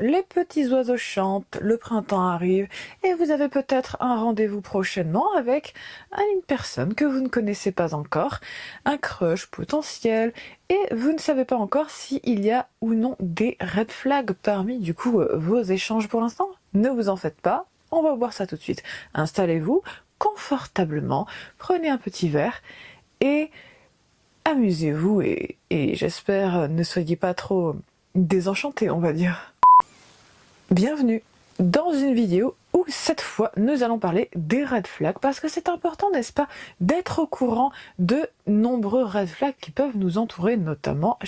les petits oiseaux chantent, le printemps arrive et vous avez peut-être un rendez-vous prochainement avec une personne que vous ne connaissez pas encore, un crush potentiel, et vous ne savez pas encore s'il y a ou non des red flags parmi du coup vos échanges pour l'instant. Ne vous en faites pas, on va voir ça tout de suite. Installez-vous confortablement, prenez un petit verre et amusez-vous et j'espère ne soyez pas trop désenchantés, on va dire. Bienvenue dans une vidéo où cette fois nous allons parler des red flags parce que c'est important, n'est-ce pas, d'être au courant de nombreux red flags qui peuvent nous entourer, notamment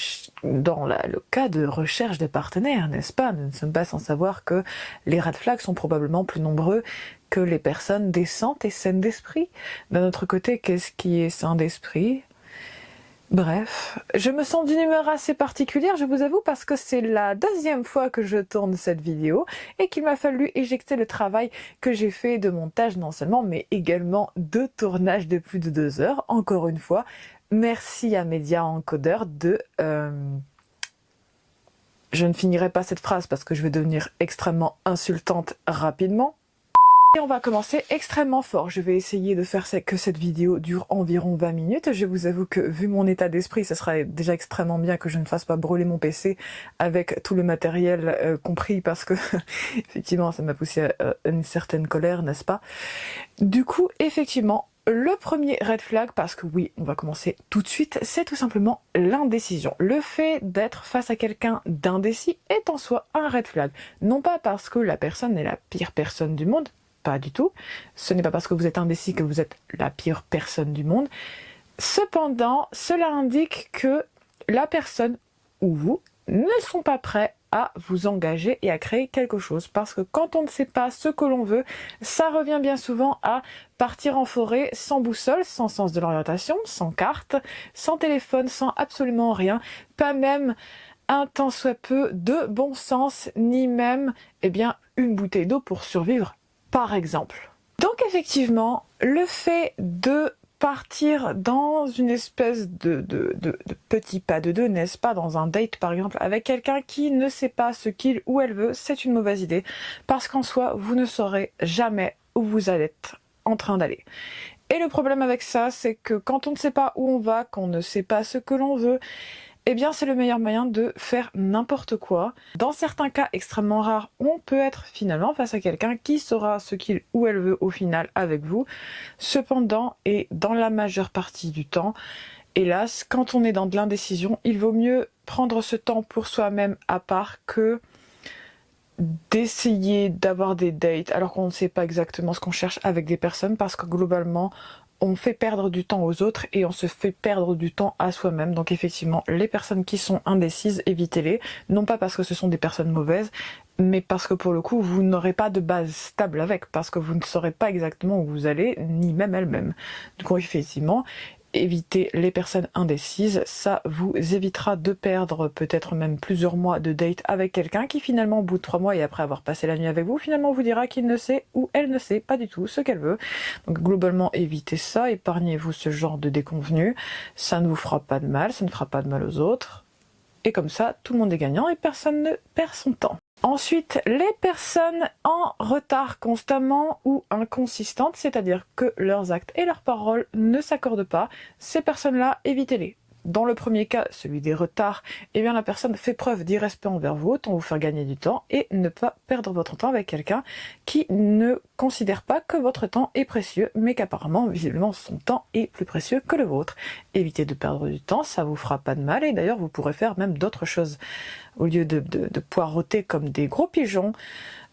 dans le cas de recherche de partenaires, n'est-ce pas? Nous ne sommes pas sans savoir que les red flags sont probablement plus nombreux que les personnes décentes et saines d'esprit. D'un autre côté, qu'est-ce qui est sain d'esprit? Bref, je me sens d'une humeur assez particulière, je vous avoue, parce que c'est la deuxième fois que je tourne cette vidéo et qu'il m'a fallu éjecter le travail que j'ai fait de montage non seulement, mais également de tournage de plus de 2 heures. Encore une fois, merci à Media Encoder de... Je ne finirai pas cette phrase parce que je vais devenir extrêmement insultante rapidement. Et on va commencer extrêmement fort. Je vais essayer de faire que cette vidéo dure environ 20 minutes. Je vous avoue que vu mon état d'esprit, ça serait déjà extrêmement bien que je ne fasse pas brûler mon PC avec tout le matériel compris parce que effectivement ça m'a poussé à une certaine colère, n'est-ce pas? Du coup, effectivement, le premier red flag, parce que oui, on va commencer tout de suite, c'est tout simplement l'indécision. Le fait d'être face à quelqu'un d'indécis est en soi un red flag. Non pas parce que la personne est la pire personne du monde, pas du tout. Ce n'est pas parce que vous êtes indécis que vous êtes la pire personne du monde. Cependant, cela indique que la personne ou vous ne sont pas prêts à vous engager et à créer quelque chose. Parce que quand on ne sait pas ce que l'on veut, ça revient bien souvent à partir en forêt sans boussole, sans sens de l'orientation, sans carte, sans téléphone, sans absolument rien, pas même un tant soit peu de bon sens, ni même une bouteille d'eau pour survivre, par exemple. Donc effectivement, le fait de partir dans une espèce de petit pas de deux, n'est-ce pas, dans un date par exemple, avec quelqu'un qui ne sait pas ce qu'il ou elle veut, c'est une mauvaise idée, parce qu'en soi, vous ne saurez jamais où vous allez être en train d'aller. Et le problème avec ça, c'est que quand on ne sait pas où on va, qu'on ne sait pas ce que l'on veut, eh bien c'est le meilleur moyen de faire n'importe quoi. Dans certains cas extrêmement rares, on peut être finalement face à quelqu'un qui saura ce qu'il ou elle veut au final avec vous. Cependant, et dans la majeure partie du temps, hélas, quand on est dans de l'indécision, il vaut mieux prendre ce temps pour soi-même à part que d'essayer d'avoir des dates alors qu'on ne sait pas exactement ce qu'on cherche avec des personnes, parce que globalement, on fait perdre du temps aux autres et on se fait perdre du temps à soi-même. Donc effectivement, les personnes qui sont indécises, évitez-les. Non pas parce que ce sont des personnes mauvaises, mais parce que pour le coup, vous n'aurez pas de base stable avec, parce que vous ne saurez pas exactement où vous allez, ni même elles-mêmes. Donc effectivement, évitez les personnes indécises, ça vous évitera de perdre peut-être même plusieurs mois de date avec quelqu'un qui finalement au bout de 3 mois et après avoir passé la nuit avec vous, finalement vous dira qu'il ne sait ou elle ne sait pas du tout ce qu'elle veut. Donc globalement évitez ça, épargnez-vous ce genre de déconvenus, ça ne vous fera pas de mal, ça ne fera pas de mal aux autres. Et comme ça, tout le monde est gagnant et personne ne perd son temps. Ensuite, les personnes en retard constamment ou inconsistantes, c'est-à-dire que leurs actes et leurs paroles ne s'accordent pas, ces personnes-là, évitez-les. Dans le premier cas, celui des retards, eh bien la personne fait preuve d'irrespect envers vous, autant vous faire gagner du temps et ne pas perdre votre temps avec quelqu'un qui ne considère pas que votre temps est précieux, mais qu'apparemment, visiblement, son temps est plus précieux que le vôtre. Évitez de perdre du temps, ça vous fera pas de mal, et d'ailleurs vous pourrez faire même d'autres choses. Au lieu de poireauter comme des gros pigeons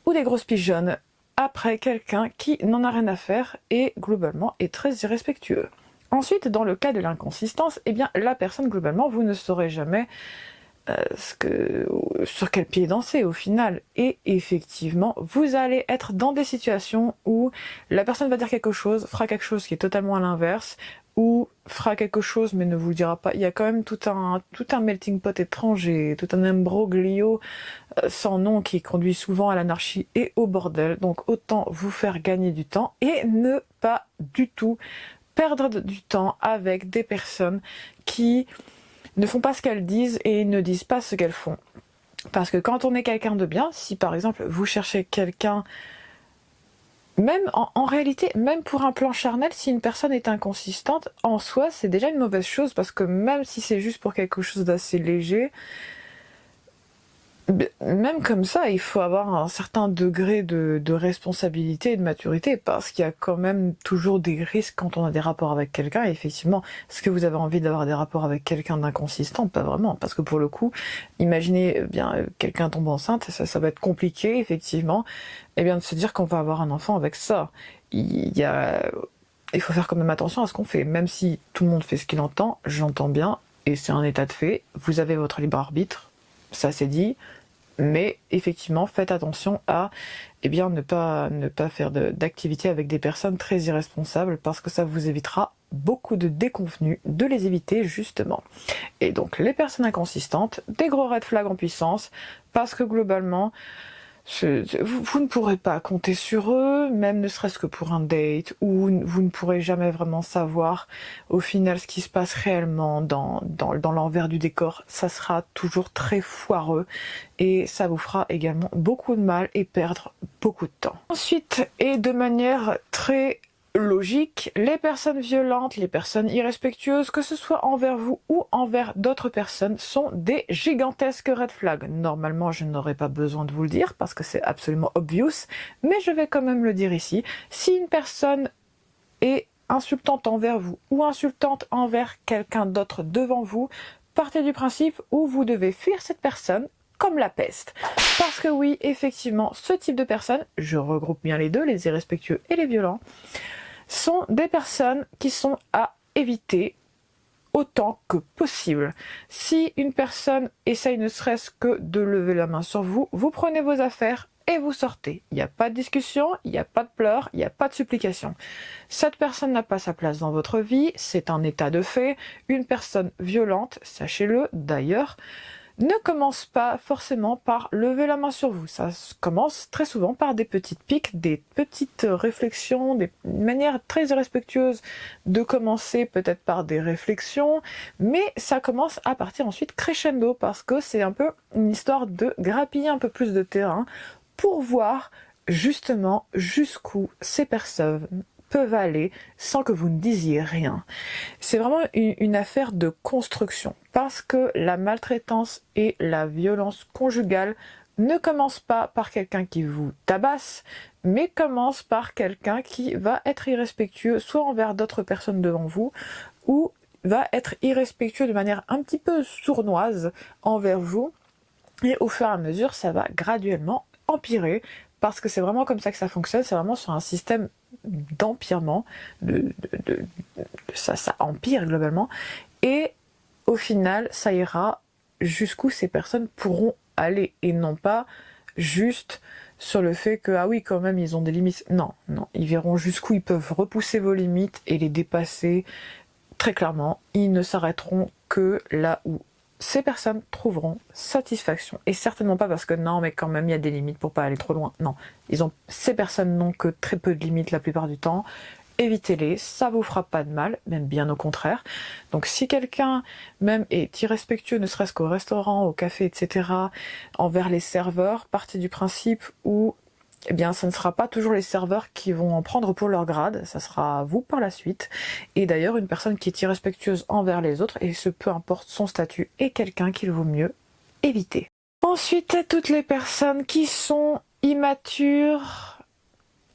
ou des grosses pigeonnes après quelqu'un qui n'en a rien à faire et globalement est très irrespectueux. Ensuite, dans le cas de l'inconsistance, eh bien la personne globalement, vous ne saurez jamais sur quel pied danser au final. Et effectivement, vous allez être dans des situations où la personne va dire quelque chose, fera quelque chose qui est totalement à l'inverse, ou fera quelque chose mais ne vous le dira pas. Il y a quand même tout un melting pot étrange et tout un imbroglio sans nom qui conduit souvent à l'anarchie et au bordel. Donc autant vous faire gagner du temps et ne pas du tout perdre du temps avec des personnes qui ne font pas ce qu'elles disent et ne disent pas ce qu'elles font. Parce que quand on est quelqu'un de bien, si par exemple vous cherchez quelqu'un, même en réalité, même pour un plan charnel, si une personne est inconsistante, en soi c'est déjà une mauvaise chose, parce que même si c'est juste pour quelque chose d'assez léger, même comme ça, il faut avoir un certain degré de responsabilité et de maturité, parce qu'il y a quand même toujours des risques quand on a des rapports avec quelqu'un. Et effectivement, est-ce que vous avez envie d'avoir des rapports avec quelqu'un d'inconsistant? Pas vraiment, parce que pour le coup, imaginez bien quelqu'un tombe enceinte, ça va être compliqué, effectivement, et bien de se dire qu'on va avoir un enfant avec ça. Il faut faire quand même attention à ce qu'on fait, même si tout le monde fait ce qu'il entend, j'entends bien, et c'est un état de fait, vous avez votre libre arbitre, ça c'est dit, mais effectivement faites attention à ne pas faire d'activités avec des personnes très irresponsables, parce que ça vous évitera beaucoup de déconvenus, de les éviter justement. Et donc les personnes inconsistantes, des gros red flags en puissance, parce que globalement vous ne pourrez pas compter sur eux, même ne serait-ce que pour un date, ou vous ne pourrez jamais vraiment savoir au final ce qui se passe réellement dans l'envers du décor. Ça sera toujours très foireux et ça vous fera également beaucoup de mal et perdre beaucoup de temps. Ensuite, et de manière très logique, les personnes violentes, les personnes irrespectueuses, que ce soit envers vous ou envers d'autres personnes, sont des gigantesques red flags. Normalement, je n'aurais pas besoin de vous le dire parce que c'est absolument obvious, mais je vais quand même le dire ici. Si une personne est insultante envers vous ou insultante envers quelqu'un d'autre devant vous, partez du principe où vous devez fuir cette personne comme la peste. Parce que oui, effectivement, ce type de personnes, je regroupe bien les deux, les irrespectueux et les violents, sont des personnes qui sont à éviter autant que possible. Si une personne essaye ne serait-ce que de lever la main sur vous, vous prenez vos affaires et vous sortez. Il n'y a pas de discussion, il n'y a pas de pleurs, il n'y a pas de supplication. Cette personne n'a pas sa place dans votre vie, c'est un état de fait. Une personne violente, sachez-le d'ailleurs, ne commence pas forcément par lever la main sur vous. Ça commence très souvent par des petites piques, des petites réflexions, des manières très irrespectueuses de commencer peut-être par des réflexions, mais ça commence à partir ensuite crescendo, parce que c'est un peu une histoire de grappiller un peu plus de terrain pour voir justement jusqu'où ces personnes peuvent aller sans que vous ne disiez rien. C'est vraiment une affaire de construction, parce que la maltraitance et la violence conjugale ne commencent pas par quelqu'un qui vous tabasse, mais commencent par quelqu'un qui va être irrespectueux soit envers d'autres personnes devant vous, ou va être irrespectueux de manière un petit peu sournoise envers vous, et au fur et à mesure ça va graduellement empirer, parce que c'est vraiment comme ça que ça fonctionne, c'est vraiment sur un système d'empirement, ça empire globalement, et au final ça ira jusqu'où ces personnes pourront aller, et non pas juste sur le fait que ah oui quand même ils ont des limites. Non, ils verront jusqu'où ils peuvent repousser vos limites et les dépasser très clairement. Ils ne s'arrêteront que là où ces personnes trouveront satisfaction, et certainement pas parce que non mais quand même il y a des limites pour pas aller trop loin. Non, ces personnes n'ont que très peu de limites la plupart du temps. Évitez-les, ça vous fera pas de mal, même bien au contraire. Donc si quelqu'un même est irrespectueux, ne serait-ce qu'au restaurant, au café, etc., envers les serveurs, partez du principe où eh bien, ce ne sera pas toujours les serveurs qui vont en prendre pour leur grade, ça sera vous par la suite. Et d'ailleurs, une personne qui est irrespectueuse envers les autres, et ce peu importe son statut, est quelqu'un qu'il vaut mieux éviter. Ensuite, toutes les personnes qui sont immatures,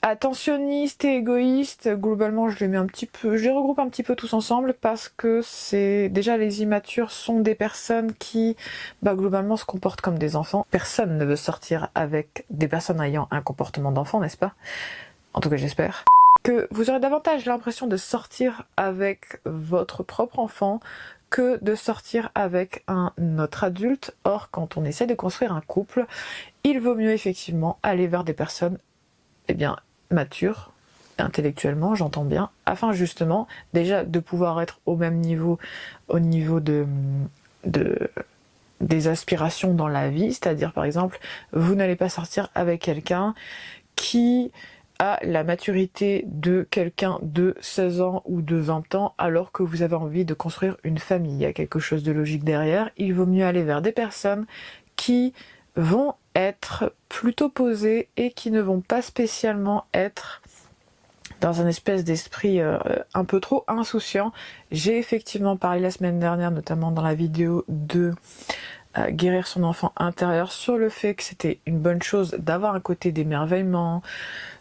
attentionnistes et égoïstes, globalement je les regroupe un petit peu tous ensemble, parce que c'est déjà, les immatures sont des personnes qui globalement se comportent comme des enfants. Personne ne veut sortir avec des personnes ayant un comportement d'enfant, n'est-ce pas? En tout cas j'espère que vous aurez davantage l'impression de sortir avec votre propre enfant que de sortir avec un autre adulte. Or, quand on essaie de construire un couple, il vaut mieux effectivement aller vers des personnes matures, intellectuellement, j'entends bien, afin justement déjà de pouvoir être au même niveau, au niveau des aspirations dans la vie. C'est-à-dire par exemple, vous n'allez pas sortir avec quelqu'un qui a la maturité de quelqu'un de 16 ans ou de 20 ans, alors que vous avez envie de construire une famille. Il y a quelque chose de logique derrière. Il vaut mieux aller vers des personnes qui vont être plutôt posés et qui ne vont pas spécialement être dans un espèce d'esprit un peu trop insouciant. J'ai effectivement parlé la semaine dernière, notamment dans la vidéo de guérir son enfant intérieur, sur le fait que c'était une bonne chose d'avoir un côté d'émerveillement,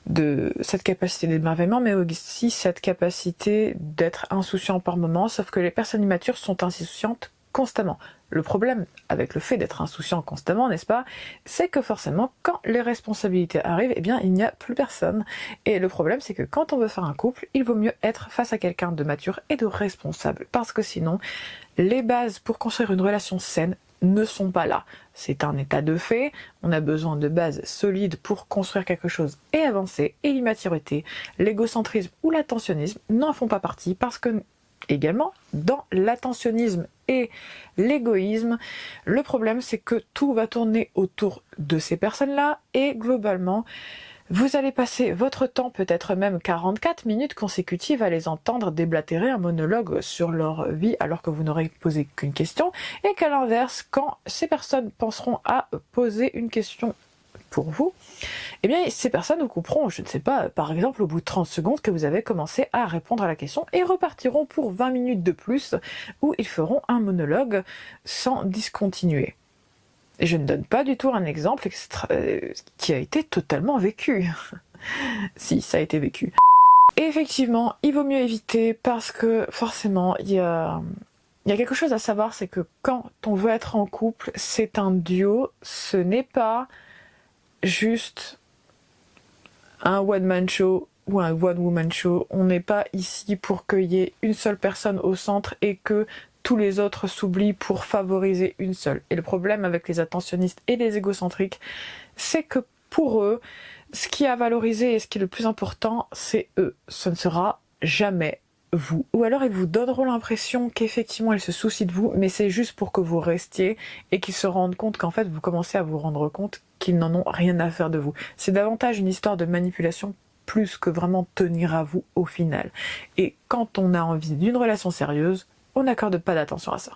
de cette capacité d'émerveillement, mais aussi cette capacité d'être insouciant par moment, sauf que les personnes immatures sont insouciantes constamment. Le problème avec le fait d'être insouciant constamment, n'est-ce pas, c'est que forcément, quand les responsabilités arrivent, eh bien, il n'y a plus personne. Et le problème, c'est que quand on veut faire un couple, il vaut mieux être face à quelqu'un de mature et de responsable, parce que sinon, les bases pour construire une relation saine ne sont pas là. C'est un état de fait, on a besoin de bases solides pour construire quelque chose et avancer, et l'immaturité, l'égocentrisme ou l'attentionnisme n'en font pas partie, parce que également, dans l'attentionnisme et l'égoïsme, le problème c'est que tout va tourner autour de ces personnes-là, et globalement, vous allez passer votre temps, peut-être même 44 minutes consécutives, à les entendre déblatérer un monologue sur leur vie alors que vous n'aurez posé qu'une question, et qu'à l'inverse, quand ces personnes penseront à poser une question pour vous, eh bien ces personnes vous couperont, je ne sais pas, par exemple au bout de 30 secondes que vous avez commencé à répondre à la question, et repartiront pour 20 minutes de plus où ils feront un monologue sans discontinuer. Et je ne donne pas du tout un exemple qui a été totalement vécu. Si, ça a été vécu. Et effectivement, il vaut mieux éviter, parce que forcément, il y a quelque chose à savoir, c'est que quand on veut être en couple, c'est un duo, ce n'est pas juste un one-man show ou un one-woman show. On n'est pas ici pour qu'il y ait une seule personne au centre et que tous les autres s'oublient pour favoriser une seule. Et le problème avec les attentionnistes et les égocentriques, c'est que pour eux, ce qui a valorisé et ce qui est le plus important, c'est eux. Ce ne sera jamais vous. Ou alors ils vous donneront l'impression qu'effectivement ils se soucient de vous, mais c'est juste pour que vous restiez et qu'ils se rendent compte qu'en fait vous commencez à vous rendre compte qu'ils n'en ont rien à faire de vous. C'est davantage une histoire de manipulation plus que vraiment tenir à vous au final. Et quand on a envie d'une relation sérieuse, on n'accorde pas d'attention à ça.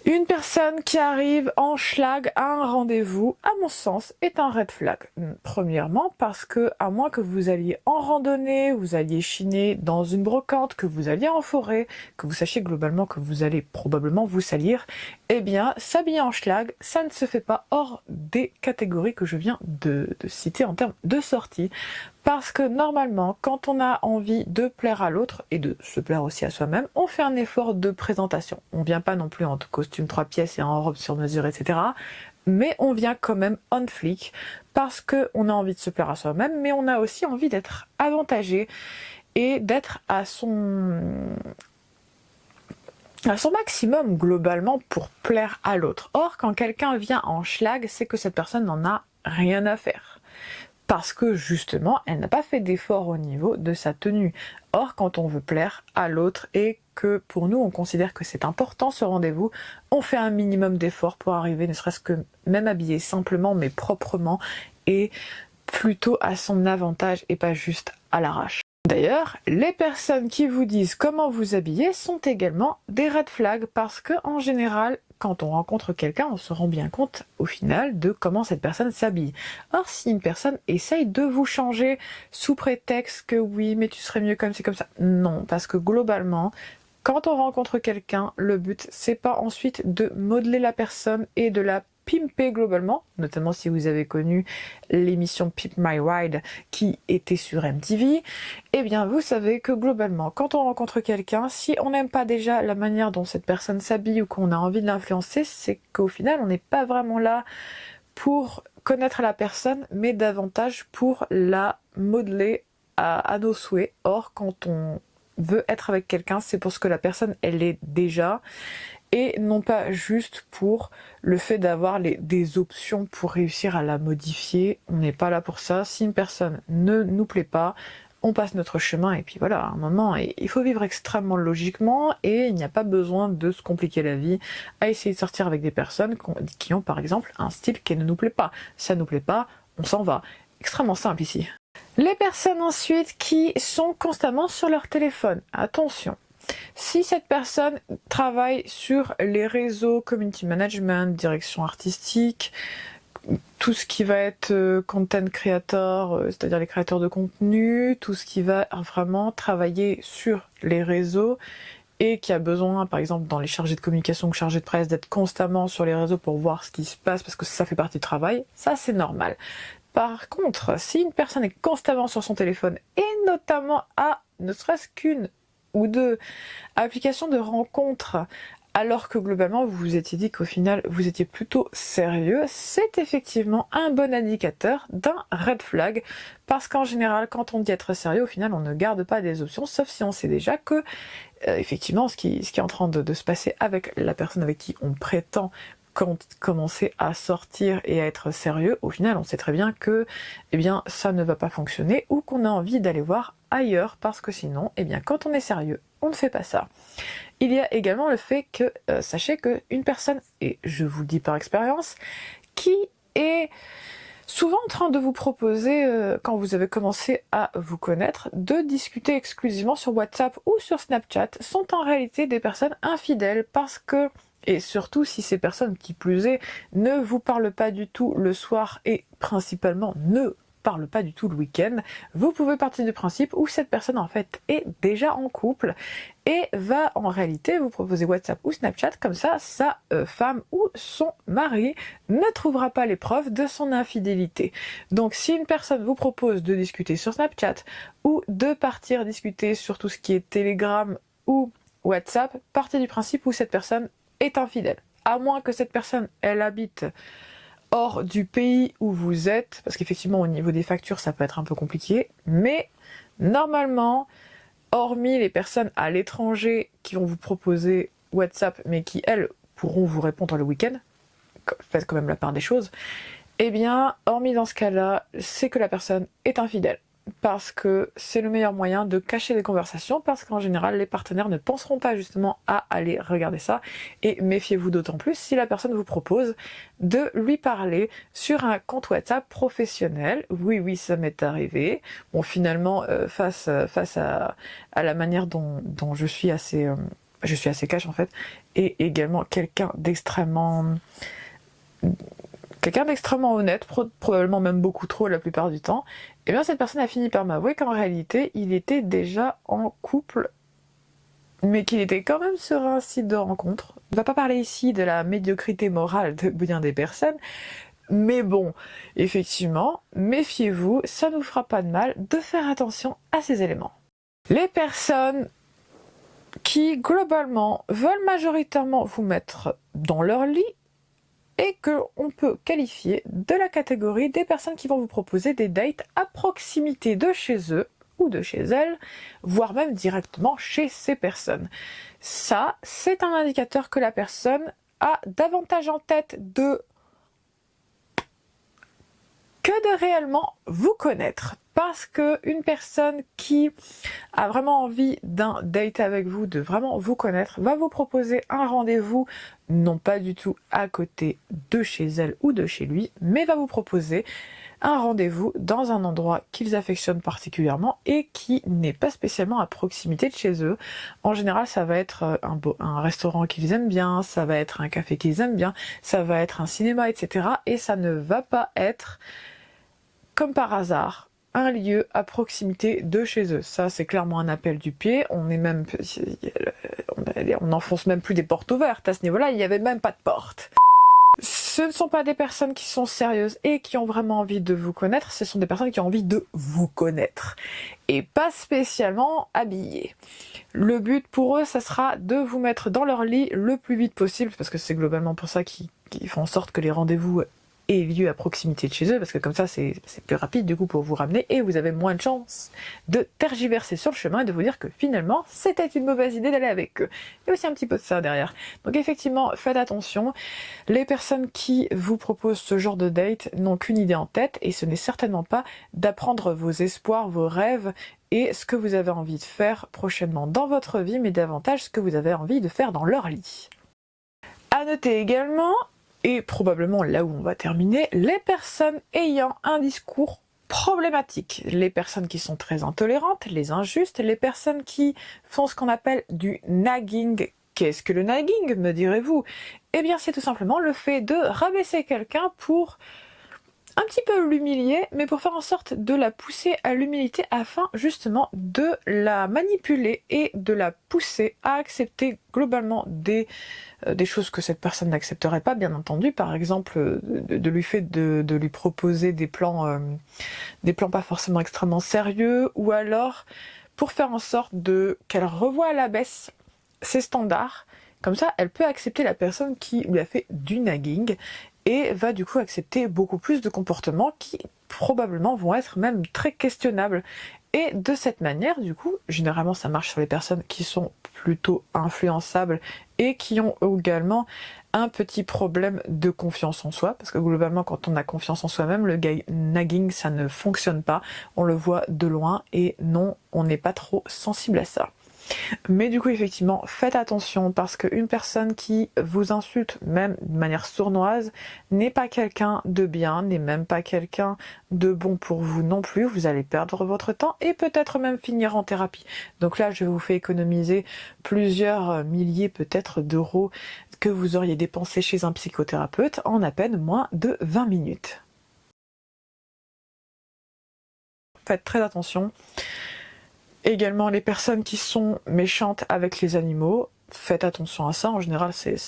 Une personne qui arrive en schlag à un rendez-vous, à mon sens, est un red flag. Premièrement, parce que, à moins que vous alliez en randonnée, vous alliez chiner dans une brocante, que vous alliez en forêt, que vous sachiez globalement que vous allez probablement vous salir, eh bien, s'habiller en schlag, ça ne se fait pas hors des catégories que je viens de citer en termes de sortie. Parce que normalement, quand on a envie de plaire à l'autre et de se plaire aussi à soi-même, on fait un effort de présentation. On vient pas non plus en costume 3 pièces et en robe sur mesure, etc. Mais on vient quand même on flic parce qu'on a envie de se plaire à soi-même, mais on a aussi envie d'être avantagé et d'être à son maximum globalement pour plaire à l'autre. Or, quand quelqu'un vient en schlag, c'est que cette personne n'en a rien à faire. Parce que justement, elle n'a pas fait d'effort au niveau de sa tenue. Or, quand on veut plaire à l'autre et que pour nous, on considère que c'est important ce rendez-vous, on fait un minimum d'effort pour arriver, ne serait-ce que même habillé simplement, mais proprement, et plutôt à son avantage et pas juste à l'arrache. D'ailleurs, les personnes qui vous disent comment vous habiller sont également des red flags parce que, en général, quand on rencontre quelqu'un, on se rend bien compte au final de comment cette personne s'habille. Or, si une personne essaye de vous changer sous prétexte que oui, mais tu serais mieux comme c'est comme ça, non, parce que globalement, quand on rencontre quelqu'un, le but c'est pas ensuite de modeler la personne et de la pimper globalement, notamment si vous avez connu l'émission Pimp My Ride qui était sur MTV, eh bien vous savez que globalement, quand on rencontre quelqu'un, si on n'aime pas déjà la manière dont cette personne s'habille ou qu'on a envie de l'influencer, c'est qu'au final on n'est pas vraiment là pour connaître la personne, mais davantage pour la modeler à nos souhaits. Or, quand on veut être avec quelqu'un, c'est pour ce que la personne elle est déjà, et non pas juste pour le fait d'avoir des options pour réussir à la modifier. On n'est pas là pour ça. Si une personne ne nous plaît pas, on passe notre chemin et puis voilà, à un moment, il faut vivre extrêmement logiquement et il n'y a pas besoin de se compliquer la vie à essayer de sortir avec des personnes qui ont par exemple un style qui ne nous plaît pas. Ça ne nous plaît pas, on s'en va. Extrêmement simple ici. Les personnes ensuite qui sont constamment sur leur téléphone. Attention. Si cette personne travaille sur les réseaux, community management, direction artistique, tout ce qui va être content creator, c'est-à-dire les créateurs de contenu, tout ce qui va vraiment travailler sur les réseaux et qui a besoin, par exemple dans les chargés de communication ou chargés de presse, d'être constamment sur les réseaux pour voir ce qui se passe parce que ça fait partie du travail, ça c'est normal. Par contre, si une personne est constamment sur son téléphone et notamment à ne serait-ce qu'une ou deux applications de rencontres, alors que globalement vous vous étiez dit qu'au final vous étiez plutôt sérieux, c'est effectivement un bon indicateur d'un red flag, parce qu'en général quand on dit être sérieux, au final on ne garde pas des options, sauf si on sait déjà que effectivement ce qui est en train de se passer avec la personne avec qui on prétend commencer à sortir et à être sérieux, au final on sait très bien que eh bien ça ne va pas fonctionner, ou qu'on a envie d'aller voir ailleurs, parce que sinon eh bien quand on est sérieux on ne fait pas ça. Il y a également le fait que sachez qu'une personne, et je vous le dis par expérience, qui est souvent en train de vous proposer, quand vous avez commencé à vous connaître, de discuter exclusivement sur WhatsApp ou sur Snapchat, sont en réalité des personnes infidèles, parce que, et surtout si ces personnes, qui plus est, ne vous parlent pas du tout le soir et principalement ne parlent pas du tout le week-end, vous pouvez partir du principe où cette personne en fait est déjà en couple et va en réalité vous proposer WhatsApp ou Snapchat, comme ça sa femme ou son mari ne trouvera pas les preuves de son infidélité. Donc si une personne vous propose de discuter sur Snapchat ou de partir discuter sur tout ce qui est Telegram ou WhatsApp, partez du principe où cette personne est infidèle. À moins que cette personne, elle habite hors du pays où vous êtes, parce qu'effectivement au niveau des factures ça peut être un peu compliqué, mais normalement, hormis les personnes à l'étranger qui vont vous proposer WhatsApp, mais qui elles pourront vous répondre le week-end, faites quand même la part des choses, eh bien, hormis dans ce cas-là, c'est que la personne est infidèle. Parce que c'est le meilleur moyen de cacher les conversations, parce qu'en général les partenaires ne penseront pas justement à aller regarder ça, et méfiez-vous d'autant plus si la personne vous propose de lui parler sur un compte WhatsApp professionnel. Oui, ça m'est arrivé. Bon, finalement, face à la manière dont je suis assez cash en fait, et également quelqu'un d'extrêmement honnête, probablement même beaucoup trop la plupart du temps, et bien cette personne a fini par m'avouer qu'en réalité il était déjà en couple, mais qu'il était quand même sur un site de rencontre. On ne va pas parler ici de la médiocrité morale de bien des personnes, mais bon, effectivement, méfiez-vous, ça ne vous fera pas de mal de faire attention à ces éléments. Les personnes qui globalement veulent majoritairement vous mettre dans leur lit, et qu'on peut qualifier de la catégorie des personnes qui vont vous proposer des dates à proximité de chez eux ou de chez elles, voire même directement chez ces personnes. Ça, c'est un indicateur que la personne a davantage en tête que de réellement vous connaître. Parce qu'une personne qui a vraiment envie d'un date avec vous, de vraiment vous connaître, va vous proposer un rendez-vous, non pas du tout à côté de chez elle ou de chez lui, mais va vous proposer un rendez-vous dans un endroit qu'ils affectionnent particulièrement et qui n'est pas spécialement à proximité de chez eux. En général, ça va être un restaurant qu'ils aiment bien, ça va être un café qu'ils aiment bien, ça va être un cinéma, etc. Et ça ne va pas être, comme par hasard, un lieu à proximité de chez eux. Ça, c'est clairement un appel du pied. On n'enfonce même plus des portes ouvertes. À ce niveau-là, il n'y avait même pas de porte. Ce ne sont pas des personnes qui sont sérieuses et qui ont vraiment envie de vous connaître, ce sont des personnes qui ont envie de vous connaître. Et pas spécialement habillées. Le but pour eux, ça sera de vous mettre dans leur lit le plus vite possible, parce que c'est globalement pour ça qu'ils font en sorte que les rendez-vous aient lieu à proximité de chez eux, parce que comme ça c'est plus rapide du coup pour vous ramener, et vous avez moins de chances de tergiverser sur le chemin et de vous dire que finalement c'était une mauvaise idée d'aller avec eux. Il y a aussi un petit peu de ça derrière. Donc effectivement, faites attention, les personnes qui vous proposent ce genre de date n'ont qu'une idée en tête, et ce n'est certainement pas d'apprendre vos espoirs, vos rêves, et ce que vous avez envie de faire prochainement dans votre vie, mais davantage ce que vous avez envie de faire dans leur lit. À noter également, et probablement là où on va terminer, les personnes ayant un discours problématique, les personnes qui sont très intolérantes, les injustes, les personnes qui font ce qu'on appelle du nagging. Qu'est-ce que le nagging, me direz-vous? Eh bien c'est tout simplement le fait de rabaisser quelqu'un pour un petit peu l'humilier, mais pour faire en sorte de la pousser à l'humilité afin justement de la manipuler et de la pousser à accepter globalement des choses que cette personne n'accepterait pas, bien entendu. Par exemple, de lui proposer des plans pas forcément extrêmement sérieux, ou alors pour faire en sorte qu'elle revoie à la baisse ses standards. Comme ça, elle peut accepter la personne qui lui a fait du nagging et va du coup accepter beaucoup plus de comportements qui probablement vont être même très questionnables. Et de cette manière, du coup, généralement ça marche sur les personnes qui sont plutôt influençables et qui ont également un petit problème de confiance en soi, parce que globalement quand on a confiance en soi-même, le nagging ça ne fonctionne pas, on le voit de loin et non, on n'est pas trop sensible à ça. Mais du coup effectivement faites attention, parce qu'une personne qui vous insulte même de manière sournoise n'est pas quelqu'un de bien, n'est même pas quelqu'un de bon pour vous non plus. Vous allez perdre votre temps et peut-être même finir en thérapie. Donc là je vous fais économiser plusieurs milliers peut-être d'euros que vous auriez dépensé chez un psychothérapeute en à peine moins de 20 minutes. Faites très attention. Également les personnes qui sont méchantes avec les animaux, faites attention à ça. En général c'est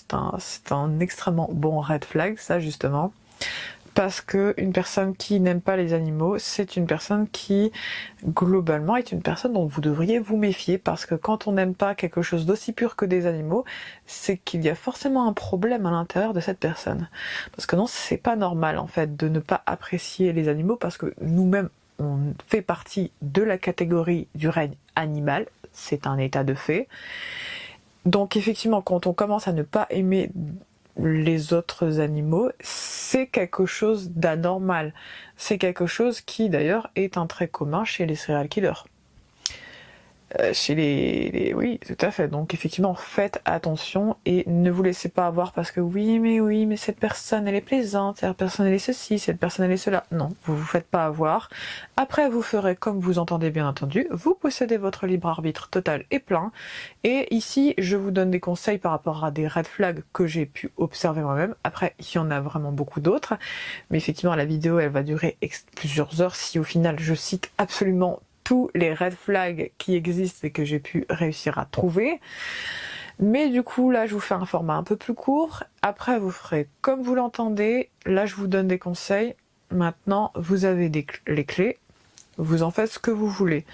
un extrêmement bon red flag, ça justement. Parce que une personne qui n'aime pas les animaux, c'est une personne qui globalement est une personne dont vous devriez vous méfier, parce que quand on n'aime pas quelque chose d'aussi pur que des animaux, c'est qu'il y a forcément un problème à l'intérieur de cette personne. Parce que non, c'est pas normal en fait de ne pas apprécier les animaux, parce que nous-mêmes on fait partie de la catégorie du règne animal, c'est un état de fait. Donc effectivement, quand on commence à ne pas aimer les autres animaux, c'est quelque chose d'anormal. C'est quelque chose qui d'ailleurs est un trait commun chez les serial killers. Oui, tout à fait. Donc effectivement, faites attention et ne vous laissez pas avoir parce que oui, mais cette personne elle est plaisante, cette personne elle est ceci, cette personne elle est cela. Non, vous vous faites pas avoir. Après, vous ferez comme vous entendez, bien entendu. Vous possédez votre libre arbitre total et plein. Et ici, je vous donne des conseils par rapport à des red flags que j'ai pu observer moi-même. Après, il y en a vraiment beaucoup d'autres. Mais effectivement, la vidéo, elle va durer plusieurs heures si au final je cite absolument tous les red flags qui existent et que j'ai pu réussir à trouver. Mais du coup là je vous fais un format un peu plus court, après vous ferez comme vous l'entendez, là je vous donne des conseils, maintenant vous avez les clés, vous en faites ce que vous voulez.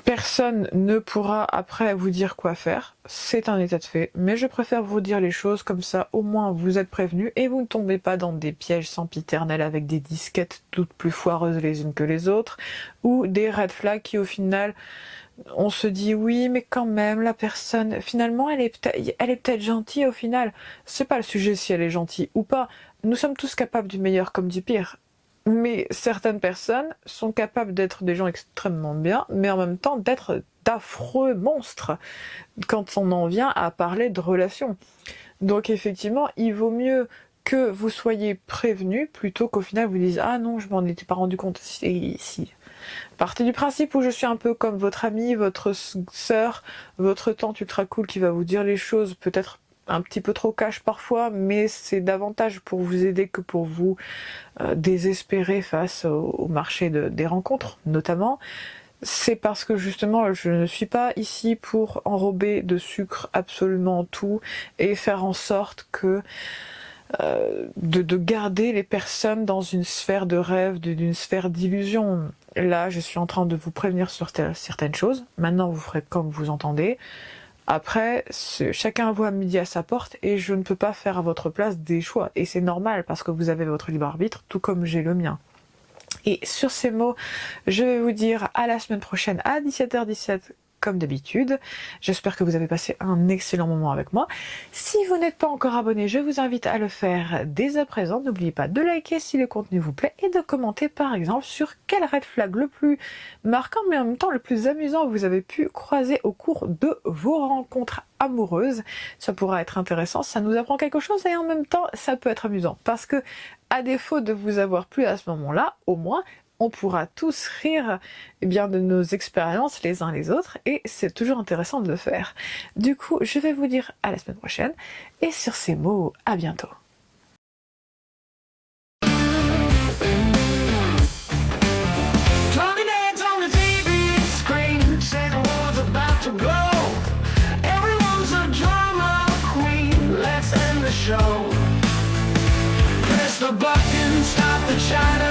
Personne ne pourra après vous dire quoi faire, c'est un état de fait, mais je préfère vous dire les choses comme ça, au moins vous êtes prévenus et vous ne tombez pas dans des pièges sempiternels avec des disquettes toutes plus foireuses les unes que les autres, ou des red flags qui au final, on se dit oui mais quand même la personne, finalement elle est peut-être gentille au final, c'est pas le sujet si elle est gentille ou pas, nous sommes tous capables du meilleur comme du pire. Mais certaines personnes sont capables d'être des gens extrêmement bien, mais en même temps d'être d'affreux monstres quand on en vient à parler de relations. Donc effectivement, il vaut mieux que vous soyez prévenus plutôt qu'au final vous disiez « Ah non, je m'en étais pas rendu compte. » Si. Partez du principe où je suis un peu comme votre amie, votre sœur, votre tante ultra cool qui va vous dire les choses peut-être un petit peu trop cash parfois, mais c'est davantage pour vous aider que pour vous désespérer face au marché des rencontres, notamment. C'est parce que justement je ne suis pas ici pour enrober de sucre absolument tout et faire en sorte que de garder les personnes dans une sphère de rêve, d'une sphère d'illusion. Là je suis en train de vous prévenir sur certaines choses, maintenant vous ferez comme vous entendez. Après, chacun voit midi à sa porte et je ne peux pas faire à votre place des choix. Et c'est normal parce que vous avez votre libre arbitre, tout comme j'ai le mien. Et sur ces mots, je vais vous dire à la semaine prochaine à 17h17 comme d'habitude. J'espère que vous avez passé un excellent moment avec moi. Si vous n'êtes pas encore abonné, je vous invite à le faire dès à présent. N'oubliez pas de liker si le contenu vous plaît et de commenter par exemple sur quel red flag le plus marquant mais en même temps le plus amusant vous avez pu croiser au cours de vos rencontres amoureuses. Ça pourra être intéressant, ça nous apprend quelque chose et en même temps ça peut être amusant parce que à défaut de vous avoir plu à ce moment-là, au moins on pourra tous rire de nos expériences les uns les autres et c'est toujours intéressant de le faire. Du coup, je vais vous dire à la semaine prochaine et sur ces mots, à bientôt. the buck and stop the China